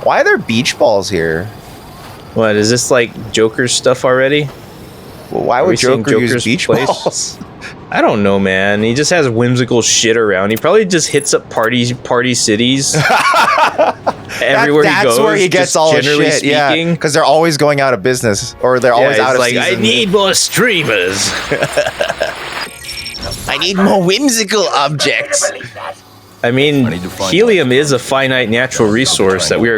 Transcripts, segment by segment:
Why are there beach balls here? What, is this like Joker's stuff already? Well, why would Joker use beach balls? I don't know, man. He just has whimsical shit around. He probably just hits up party cities. Everywhere he goes. That's where he gets all his shit. Speaking. Yeah, because they're always going out of business, or they're always out of season. I need more streamers. I need more whimsical objects. I mean, helium is a finite natural resource that we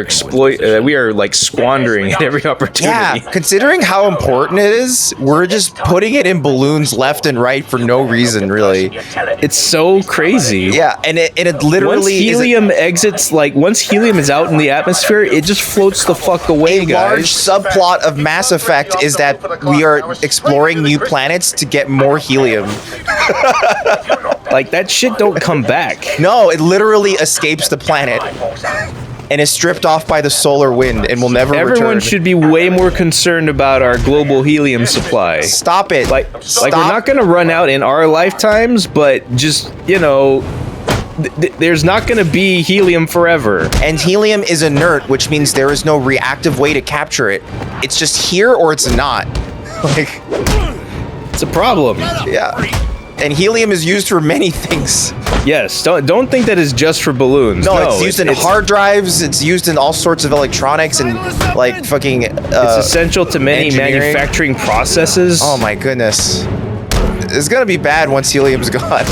are like squandering at every opportunity. Yeah, considering how important it is, we're just putting it in balloons left and right for no reason, really. It's so crazy. Yeah, and it literally once helium is out in the atmosphere, it just floats the fuck away, guys. A large subplot of Mass Effect is that we are exploring new planets to get more helium. Like, that shit don't come back. No, it literally escapes the planet and is stripped off by the solar wind and will never return. Everyone should be way more concerned about our global helium supply. Stop it. Like we're not going to run out in our lifetimes, but just, you know, there's not going to be helium forever. And helium is inert, which means there is no reactive way to capture it. It's just here or it's not. Like, it's a problem. Yeah. And helium is used for many things. Yes, don't think that it's just for balloons. No, it's used in hard drives. It's used in all sorts of electronics and like fucking. It's essential to many manufacturing processes. Oh my goodness, it's gonna be bad once helium's gone.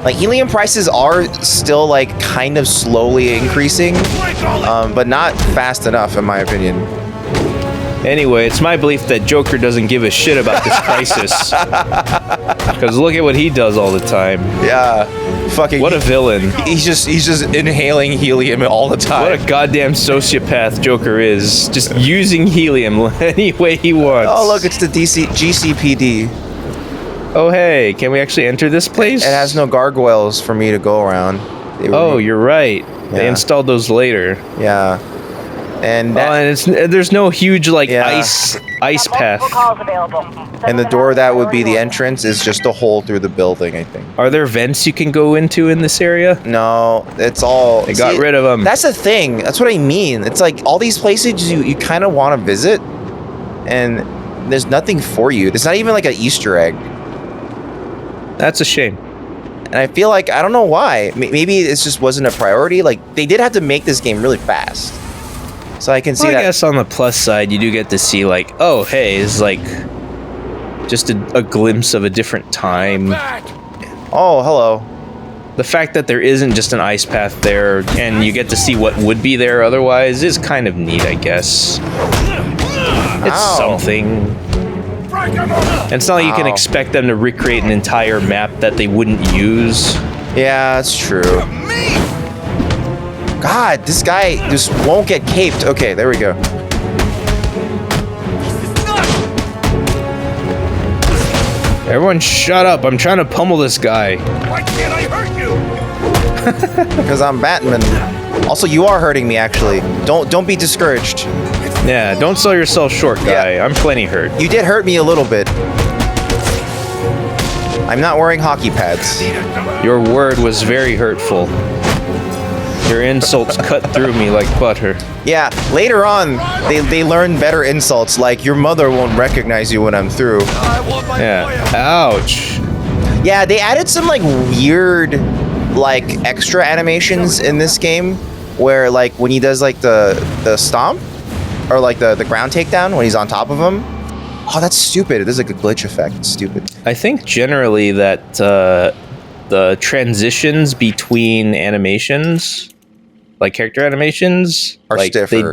Like, helium prices are still like kind of slowly increasing, but not fast enough, in my opinion. Anyway, it's my belief that Joker doesn't give a shit about this crisis. Because look at what he does all the time. Yeah. Fucking. What a villain. He's just inhaling helium all the time. What a goddamn sociopath Joker is. Just using helium any way he wants. Oh, look, it's the GCPD. Oh, hey, can we actually enter this place? It has no gargoyles for me to go around. Oh, you're right. Yeah. They installed those later. Yeah. And there's no huge like ice path. And the door that would be the entrance is just a hole through the building, I think. Are there vents you can go into in this area? No, it's all. They got rid of them. That's the thing. That's what I mean. It's like all these places you kind of want to visit, and there's nothing for you. There's not even like an Easter egg. That's a shame. And I feel like I don't know why. Maybe it just wasn't a priority. Like, they did have to make this game really fast. So I can see that. I guess on the plus side, you do get to see, like, oh, hey, it's like just a glimpse of a different time. Oh, hello. The fact that there isn't just an ice path there, and you get to see what would be there otherwise, is kind of neat, I guess. It's something. And it's not like you can expect them to recreate an entire map that they wouldn't use. Yeah, that's true. God, this guy just won't get caped. Okay, there we go. Everyone shut up. I'm trying to pummel this guy. Why can't I hurt you? Because I'm Batman. Also, you are hurting me, actually. Don't be discouraged. Yeah, don't sell yourself short, guy. Yeah. I'm plenty hurt. You did hurt me a little bit. I'm not wearing hockey pads. Your word was very hurtful. Your insults cut through me like butter. Yeah, later on, they learn better insults, like your mother won't recognize you when I'm through. Yeah. Ouch. Yeah, they added some like weird, like extra animations in this game, where like when he does like the stomp, or like the ground takedown when he's on top of him. Oh, that's stupid. There's like a glitch effect. It's stupid. I think generally that the transitions between animations, like character animations, are like stiffer.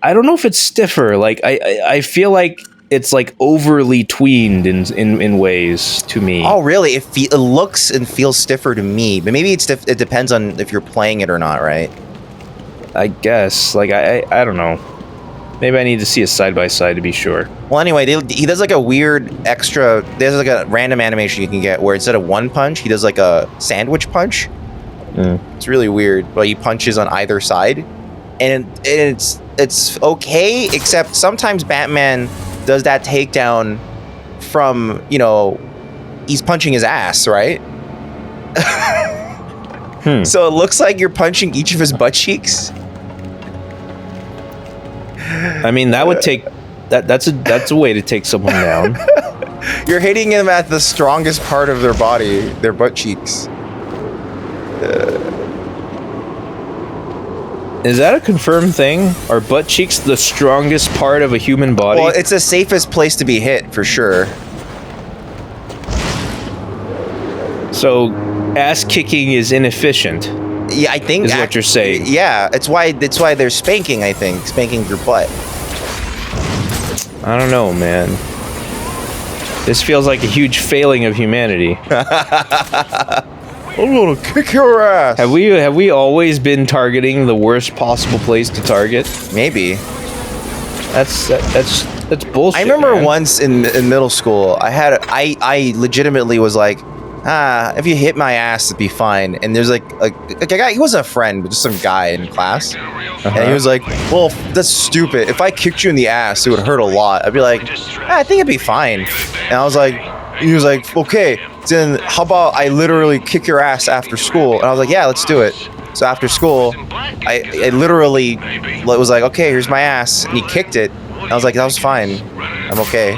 I don't know if it's stiffer. Like I feel like it's like overly tweened in ways to me. Oh, really? It looks and feels stiffer to me, but maybe it depends on if you're playing it or not, right? I guess. Like I don't know. Maybe I need to see a side-by-side to be sure. Well, anyway, he does like a weird extra. There's like a random animation you can get where instead of one punch, he does like a sandwich punch. It's really weird, but he punches on either side, and it's okay. Except sometimes Batman does that takedown from, you know, he's punching his ass, right? So it looks like you're punching each of his butt cheeks. I mean, that would take that's a way to take someone down. You're hitting him at the strongest part of their body, their butt cheeks. Is that a confirmed thing? Are butt cheeks the strongest part of a human body? Well, it's the safest place to be hit for sure. So, ass kicking is inefficient. Yeah, I think is what you're saying. Yeah, it's why they're spanking. I think spanking your butt. I don't know, man. This feels like a huge failing of humanity. I'm gonna kick your ass. Have we always been targeting the worst possible place to target? Maybe. That's bullshit. I remember man. once in middle school, I legitimately was like, if you hit my ass, it'd be fine. And there's like a guy, he wasn't a friend, but just some guy in class. And he was like, well, that's stupid. If I kicked you in the ass, it would hurt a lot. I'd be like, I think it'd be fine. And I was like, he was like, okay, then how about I literally kick your ass after school? And I was like, yeah, let's do it. So after school, I literally was like, okay, here's my ass. And he kicked it. And I was like, that was fine. I'm okay.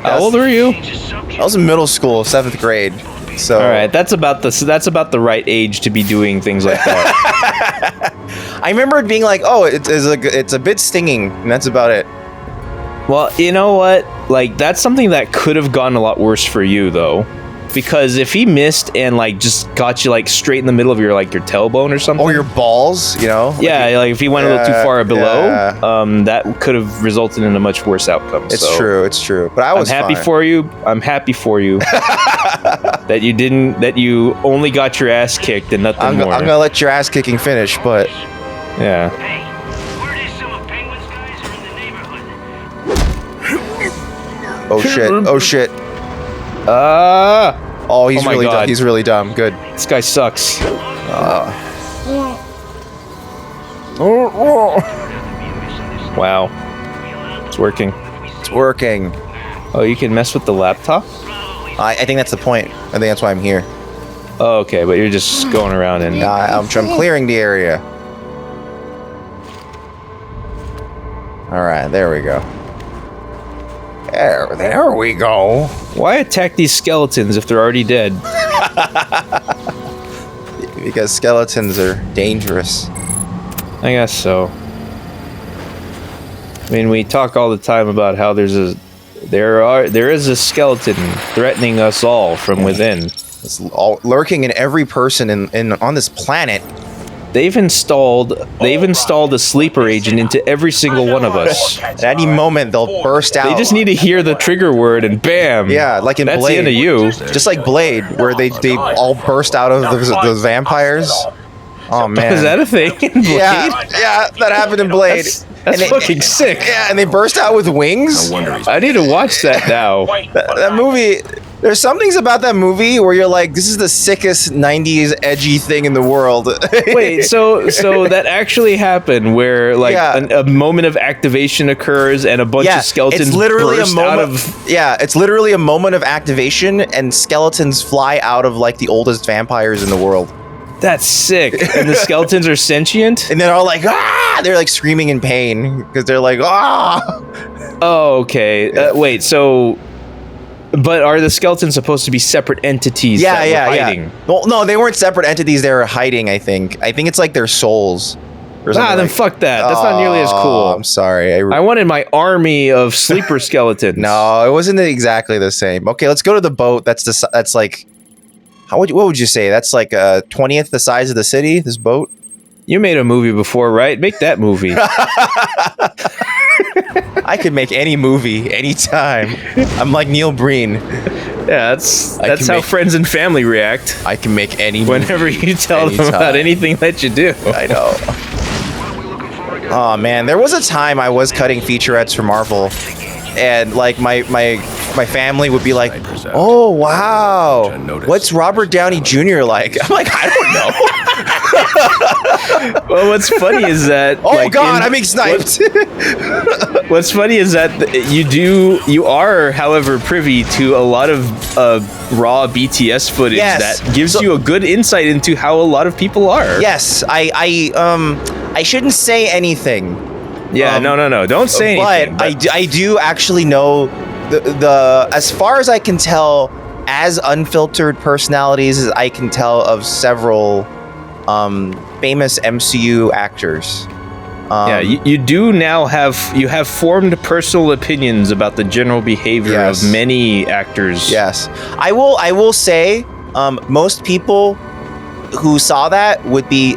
How old were you? I was in middle school, 7th grade. So all right, that's about the right age to be doing things like that. I remember it being like, oh, it's a bit stinging, and that's about it. Well, you know what? Like, that's something that could have gone a lot worse for you, though. Because if he missed and, like, just got you, like, straight in the middle of your tailbone or something. Or your balls, you know? Yeah, like if he went a little too far below, yeah. that could have resulted in a much worse outcome. It's true. But I'm happy fine. for you. I'm happy for you that you only got your ass kicked and nothing more. I'm gonna let your ass kicking finish, but yeah. Oh shit. Oh, he's really dumb. He's really dumb. Good. This guy sucks. Wow. It's working. It's working. Oh, you can mess with the laptop? I think that's the point. I think that's why I'm here. Oh, okay, but you're just going around and... I'm clearing the area. Alright, there we go. There we go. Why attack these skeletons if they're already dead? Because skeletons are dangerous. I guess so. I mean, we talk all the time about how there is a skeleton threatening us all from within. It's all lurking in every person on this planet. They've installed a sleeper agent into every single one of us. At any moment, they'll burst out. They just need to hear the trigger word and bam. Yeah, like in that's Blade. That's the end of you. Just like Blade, where they all burst out of the vampires. Oh man, is that a thing in Blade? Yeah, that happened in Blade. That's fucking sick. Yeah, and they burst out with wings. I need to watch that now. That movie. There's some things about that movie where you're like, this is the sickest 90s edgy thing in the world. Wait, so that actually happened where like a moment of activation occurs and a bunch of skeletons burst out of... Yeah, it's literally a moment of activation and skeletons fly out of like the oldest vampires in the world. That's sick. And the skeletons are sentient? And they're all like, ah! They're like screaming in pain because they're like, ah! Oh, okay. Wait, so... But are the skeletons supposed to be separate entities that were hiding? Yeah. Well, no, they weren't separate entities. They were hiding, I think. I think it's like their souls. Then fuck that. That's not nearly as cool. I'm sorry. I wanted my army of sleeper skeletons. No, it wasn't exactly the same. Okay, let's go to the boat. That's like... what would you say? That's like 20th the size of the city, this boat? You made a movie before, right? Make that movie. I could make any movie, anytime. I'm like Neil Breen. Yeah, that's how friends and family react. I can make any movie. Whenever you tell them about anything that you do. I know. Oh man, there was a time I was cutting featurettes for Marvel, and like my family would be like, "Oh wow, what's Robert Downey Jr. like?" I'm like, I don't know. Well, what's funny is that. Oh God, I'm being sniped. What's funny is that you are, however, privy to a lot of raw BTS footage Yes. that gives you a good insight into how a lot of people are. Yes, I shouldn't say anything. Yeah, no, don't say anything. But I do actually know the as far as I can tell, as unfiltered personalities as I can tell of several famous MCU actors. Yeah, you do now have formed personal opinions about the general behavior Yes. of many actors. Yes, I will say most people who saw that would be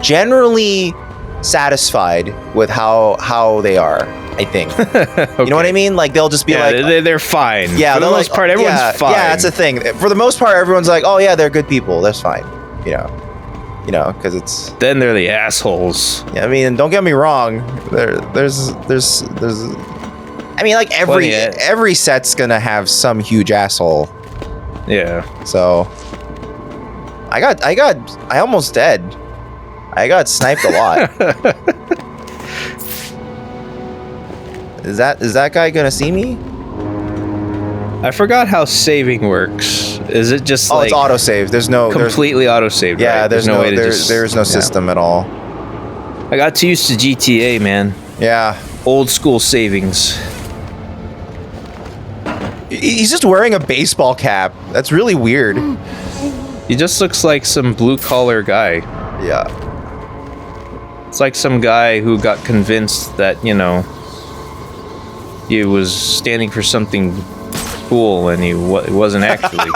generally satisfied with how they are. I think. Okay. You know what I mean? Like they'll just be like, they're fine. yeah, for the most part, everyone's fine. Yeah, that's the thing. For the most part, everyone's like, oh yeah, they're good people. That's fine. You know, because it's. Then they're the assholes. Yeah, I mean, don't get me wrong. There's. I mean, like every set's gonna have some huge asshole. Yeah. So. I almost dead. I got sniped a lot. Is that guy gonna see me? I forgot how saving works. Is it just It's autosave. There's no completely autosaved? Yeah, right? there's no way to just. there's no system at all. I got too used to GTA, man. Yeah. Old school savings. He's just wearing a baseball cap. That's really weird. He just looks like some blue collar guy. Yeah. It's like some guy who got convinced that, he was standing for something cool and he wasn't actually.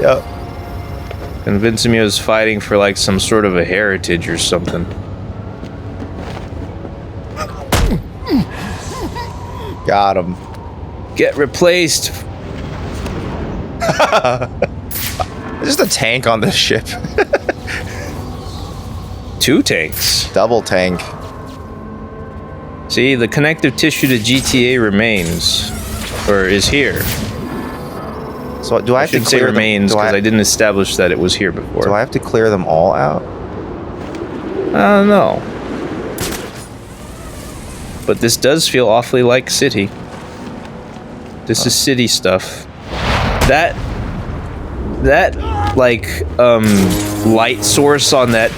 Yep. Convinced him he was fighting for like some sort of a heritage or something. Got him. Get replaced. There's just a tank on this ship. 2 tanks. Double tank. See, the connective tissue to GTA remains, or is here. So do I have to shouldn't say clear remains because I didn't establish that it was here before. Do I have to clear them all out? I don't know. But this does feel awfully like city. This is city stuff. That light source on that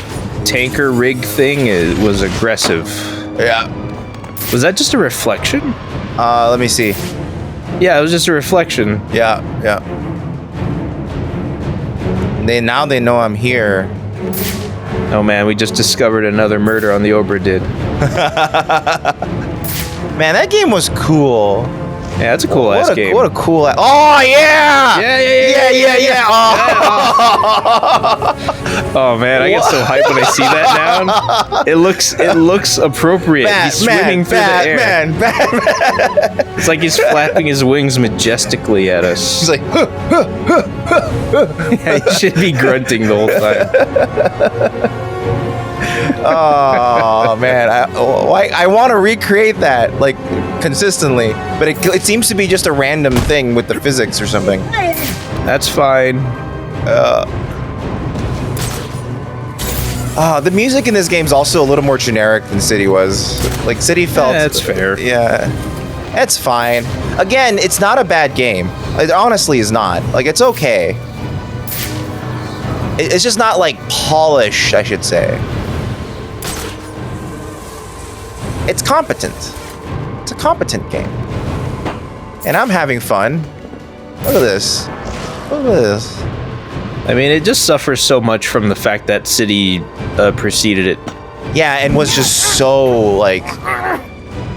tanker rig thing was aggressive. Yeah. Was that just a reflection? Let me see. Yeah, it was just a reflection. Yeah. Now they know I'm here. Oh man, we just discovered another murder on the Obra Did. Man, that game was cool. Yeah, that's a cool ass game. What a cool ass. Oh yeah! Yeah. Oh man, I get so hyped when I see that now. It looks appropriate. He's swimming through the air. Batman. It's like he's flapping his wings majestically at us. He's like, Yeah, he should be grunting the whole time. oh man, I want to recreate that like consistently, but it seems to be just a random thing with the physics or something. That's fine. The music in this game's also a little more generic than City was. Like City felt. Yeah, that's fair. Yeah, it's fine. Again, it's not a bad game. It honestly is not. Like it's okay. It's just not like polished, I should say. It's competent. It's a competent game. And I'm having fun. Look at this. Look at this. I mean, it just suffers so much from the fact that City preceded it. Yeah, and was just so like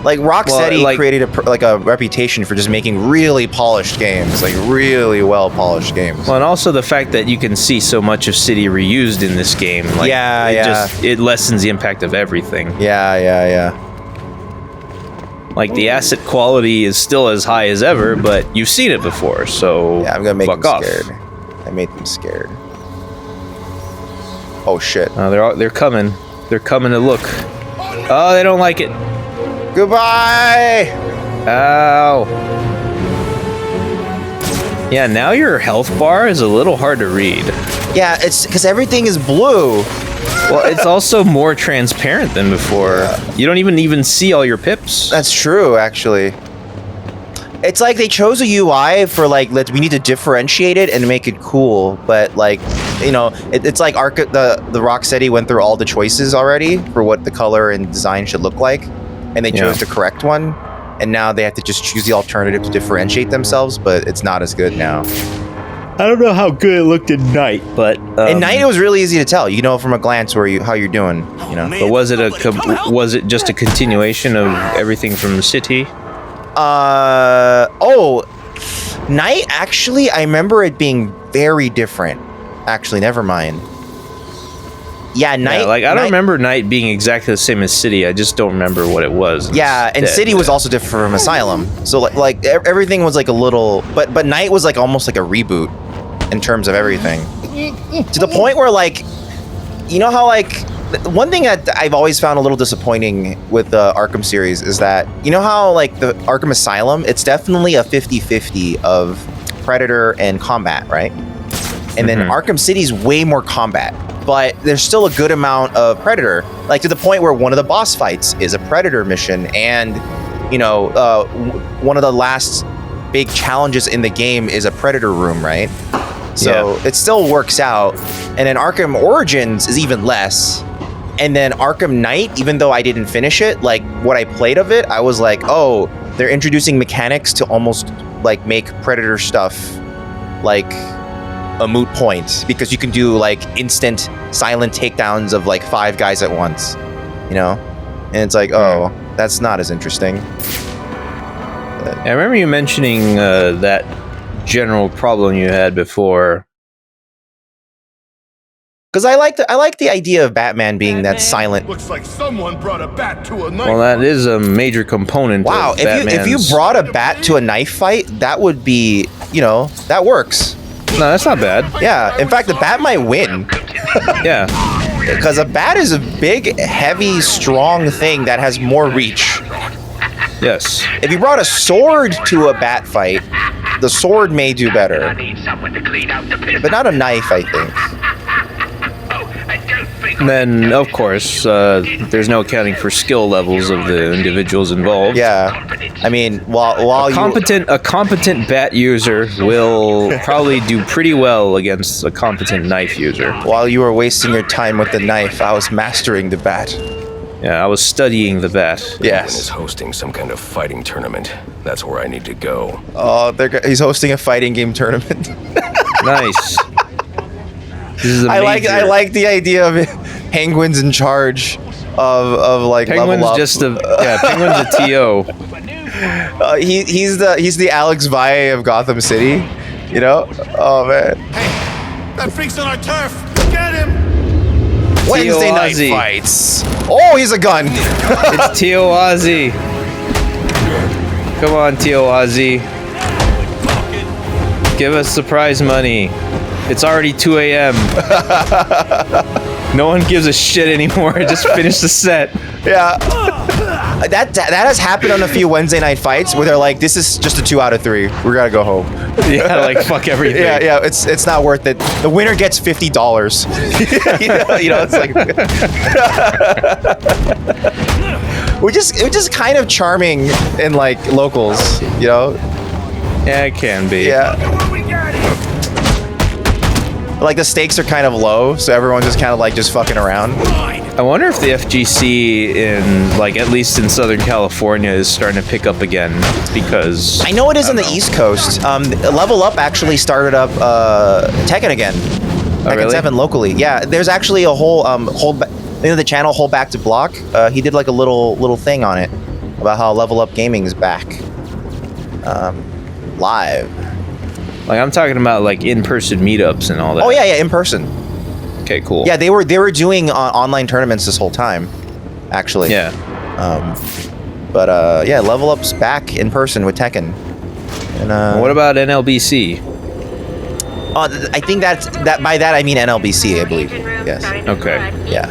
Rocksteady created a reputation for just making really polished games, like really well polished games. Well, and also the fact that you can see so much of City reused in this game. Like, it lessens the impact of everything. Yeah. Like the asset quality is still as high as ever, but you've seen it before, so yeah, I'm gonna make them off. scared. I made them scared. Oh shit! They're coming. They're coming to look. Oh, they don't like it. Goodbye. Ow. Yeah, now your health bar is a little hard to read. Yeah, it's because everything is blue. Well, it's also more transparent than before. Yeah. You don't even see all your pips. That's true, actually. It's like they chose a UI for like, we need to differentiate it and make it cool, but like, you know, it's like the Rocksteady went through all the choices already for what the color and design should look like, and they chose the correct one, and now they have to just choose the alternative to differentiate themselves, but it's not as good now. I don't know how good it looked at night, but at night it was really easy to tell. You know from a glance how you're doing. You know. But was it just a continuation of everything from City? Night, actually, I remember it being very different. Actually, never mind. Yeah, Night... Yeah, like, I don't remember Night being exactly the same as City. I just don't remember what it was. Yeah, and City was also different from Asylum. So, like everything was, like, a little... But Night was, like, almost like a reboot in terms of everything. To the point where, like... You know how, like... One thing that I've always found a little disappointing with the Arkham series is that, you know how, like, the Arkham Asylum, it's definitely a 50-50 of Predator and combat, right? And then Arkham City's way more combat, but there's still a good amount of Predator, like to the point where one of the boss fights is a Predator mission, and, you know, one of the last big challenges in the game is a Predator room, right? So it still works out. And then Arkham Origins is even less. And then Arkham Knight, even though I didn't finish it, like what I played of it, I was like, oh, they're introducing mechanics to almost like make Predator stuff like a moot point, because you can do like instant silent takedowns of like 5 guys at once, you know? And it's like, oh, that's not as interesting. I remember you mentioning that general problem you had before. Because I like the idea of Batman being that silent. Looks like someone brought a bat to a knife. Well, that is a major component. Wow, of if you brought a bat to a knife fight, that would be, you know, that works. No, that's not bad. Yeah, in fact, the bat might win. Yeah. Because a bat is a big, heavy, strong thing that has more reach. Yes. If you brought a sword to a bat fight, the sword may do better. But not a knife, I think. And then, of course, there's no accounting for skill levels of the individuals involved. Yeah, I mean, while a competent bat user will probably do pretty well against a competent knife user. While you were wasting your time with the knife, I was mastering the bat. Yeah, I was studying the bat. Yes. Is hosting some kind of fighting tournament. That's where I need to go. Oh, he's hosting a fighting game tournament. Nice. I like the idea of Penguin's in charge of like Penguin's level up. Penguin's a TO. He's the Alex Valle of Gotham City, you know? Oh man. Hey, that freak's on our turf. Get him. Wednesday night fights. Oh, he's a gun. It's T.O. Ozzy. Come on, T.O. Ozzy. Give us the prize money. It's already 2 a.m. No one gives a shit anymore. Just finish the set. Yeah. That has happened on a few Wednesday night fights where they're like, this is just a 2 out of 3. We gotta go home. Yeah, like fuck everything. Yeah, it's not worth it. The winner gets $50. you know, it's like which is kind of charming in like locals, you know? Yeah, it can be. Yeah. Like the stakes are kind of low, so everyone's just kind of like just fucking around. I wonder if the FGC in like at least in Southern California is starting to pick up again, because I know it is on the East Coast. Level Up actually started up Tekken again. Tekken really? 7 locally. Yeah, there's actually a whole the channel Hold Back to Block. He did like a little thing on it about how Level Up Gaming is back live. Like I'm talking about like in-person meetups and all that. Oh yeah, in person. Okay, cool. Yeah, they were doing online tournaments this whole time, actually. Yeah. Yeah, Level Up's back in person with Tekken. And what about NLBC? I think that by that I mean NLBC, I believe. Yes. Okay. Yeah.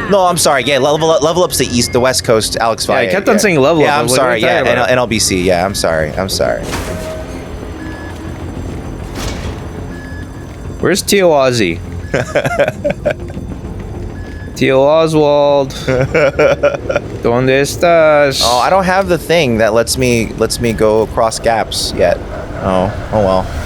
No, I'm sorry. Yeah, Level Up's the West Coast. Alex Valle. Yeah, I kept on saying Level Up. Yeah, I'm sorry. Yeah, NLBC. Yeah, I'm sorry. Where's Tio Ozzy? Tio Oswald. ¿Dónde estás? Oh, I don't have the thing that lets me go across gaps yet. Oh well.